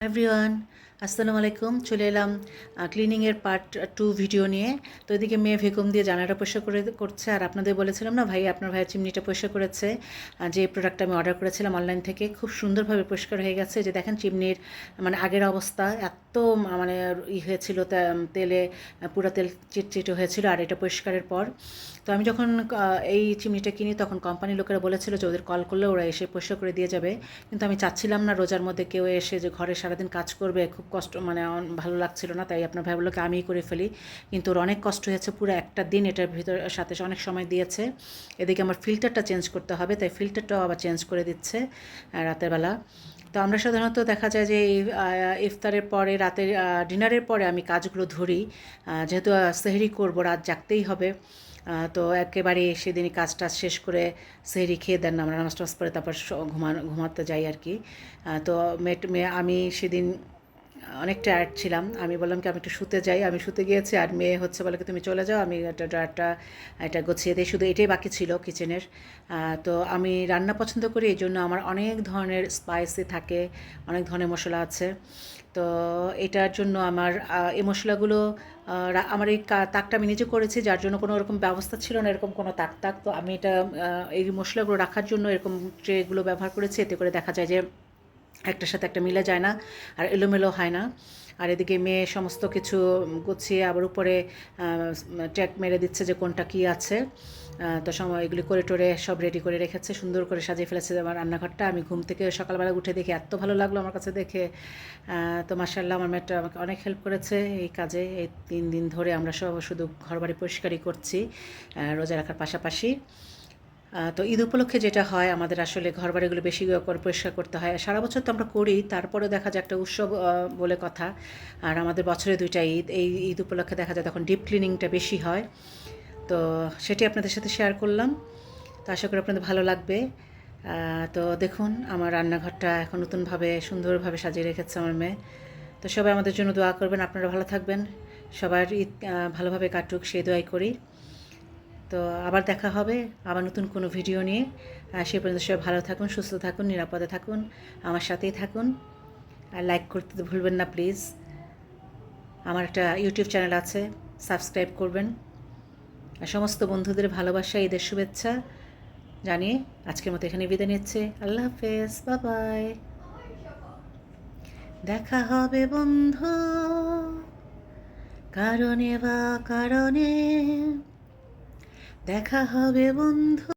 Everyone, আসসালামু আলাইকুম। চলে এলাম ক্লিনিংয়ের পার্ট 2 ভিডিও নিয়ে। তো এদিকে মেয়ে ভেকুম দিয়ে জানালাটা পরিষ্কার করছে। আর আপনাদের বলেছিলাম না, আপনার ভাইয়ের চিমনিটা পরিষ্কার করেছে। যে প্রোডাক্টটা আমি অর্ডার করেছিলাম অনলাইন থেকে, খুব সুন্দরভাবে পরিষ্কার হয়ে গেছে। যে দেখেন চিমনির মানে আগের অবস্থা এত মানে হয়েছিল, তেলে পুরো তেল চিটচিটে হয়েছিল। আর এটা পরিষ্কারের পর তো আমি যখন এই চিমনিটা কিনি তখন কোম্পানির লোকেরা বলেছিল যে ওদের কল করলে ওরা এসে পরিষ্কার করে দিয়ে যাবে। কিন্তু আমি চাচ্ছিলাম না রোজার মধ্যে কেউ এসে যে ঘরে সারাদিন কাজ করবে, খুব কষ্ট, মানে ভালো লাগছিল না। তাই আপনার ভাইগুলোকে আমিই করে ফেলি। কিন্তু ওর অনেক কষ্ট হয়েছে, পুরো একটা দিন এটার ভিতর সাথে অনেক সময় দিয়েছে। এদিকে আমার ফিল্টারটা চেঞ্জ করতে হবে, তাই ফিল্টারটাও আবার চেঞ্জ করে দিচ্ছে রাতের বেলা। তো আমরা সাধারণত দেখা যায় যে ইফতারের পরে, রাতের ডিনারের পরে আমি কাজগুলো ধরি। যেহেতু সেহরি করবো, রাত জাগতেই হবে। তো একেবারে সেদিনই কাজ টাজ শেষ করে সেহরি খেয়ে দেন আমরা নামাজ টামাজ পরে তারপর ঘুমাতে যাই আর কি। তো আমি সেদিন অনেক টায়ার্ড ছিলাম। আমি বললাম কি আমি একটু শুতে যাই। আমি শুতে গিয়েছি আর মেয়ে হচ্ছে বলে কি তুমি চলে যাও, আমি ড্রয়ারটা এটা গুছিয়ে দিই। শুধু এটাই বাকি ছিল কিচেনের। তো আমি রান্না পছন্দ করি, এই জন্য আমার অনেক ধরনের স্পাইসি থাকে, অনেক ধরনের মশলা আছে। তো এটার জন্য আমার এই মশলাগুলো আমার এই তাকটা আমি নিজে করেছি, যার জন্য কোনো রকম ব্যবস্থা ছিল না এরকম কোনো তাক। তো আমি এটা এই মশলাগুলো রাখার জন্য এরকম ট্রেগুলো ব্যবহার করেছি। এতে করে দেখা যায় যে একটার সাথে একটা মিলে যায় না, আর এলোমেলো হয় না। আর এদিকে মেয়ে সমস্ত কিছু গুছিয়ে আবার উপরে ট্যাগ মেরে দিচ্ছে যে কোনটা কী আছে। তো সময় এগুলি করে টোরে সব রেডি করে রেখেছে, সুন্দর করে সাজিয়ে ফেলেছে আমার রান্নাঘরটা। আমি ঘুম থেকে সকালবেলা উঠে দেখে এত ভালো লাগলো আমার কাছে দেখে। তো মাশাআল্লাহ, আমার মেয়েটা আমাকে অনেক হেল্প করেছে এই কাজে। এই 3 দিন ধরে আমরা সব শুধু ঘরবাড়ি পরিষ্কারই করছি রোজা রাখার পাশাপাশি। তো ঈদ উপলক্ষে যেটা হয় আমাদের আসলে ঘরবাড়িগুলো বেশি করে পরিষ্কার করতে হয়। সারা বছর তো আমরা করি, তারপরেও দেখা যায় একটা উৎসব বলে কথা। আর আমাদের বছরে 2টা ঈদ, এই ঈদ উপলক্ষে দেখা যায় তখন ডিপ ক্লিনিংটা বেশি হয়। তো সেটি আপনাদের সাথে শেয়ার করলাম। তো আশা করি আপনাদের ভালো লাগবে। তো দেখুন আমার রান্নাঘরটা এখন নতুনভাবে সুন্দরভাবে সাজিয়ে রেখেছে আমার মেয়ে। তো সবাই আমাদের জন্য দোয়া করবেন, আপনারা ভালো থাকবেন, সবার ঈদ ভালোভাবে কাটুক সেই দোয়াই করি। তো আবার দেখা হবে আবার নতুন কোনো ভিডিও নিয়ে। সে পর্যন্ত সবাই ভালো থাকুন, সুস্থ থাকুন, নিরাপদে থাকুন, আমার সাথেই থাকুন। আর লাইক করতে ভুলবেন না প্লিজ। আমার একটা ইউটিউব চ্যানেল আছে, সাবস্ক্রাইব করবেন। আর সমস্ত বন্ধুদের ভালোবাসা, ঈদের শুভেচ্ছা জানিয়ে আজকের মতো এখানে বিদায় নিচ্ছে। আল্লাহ হাফেজ, বাই। দেখা হবে বন্ধু কারণে বা কারণে, দেখা হবে বন্ধু।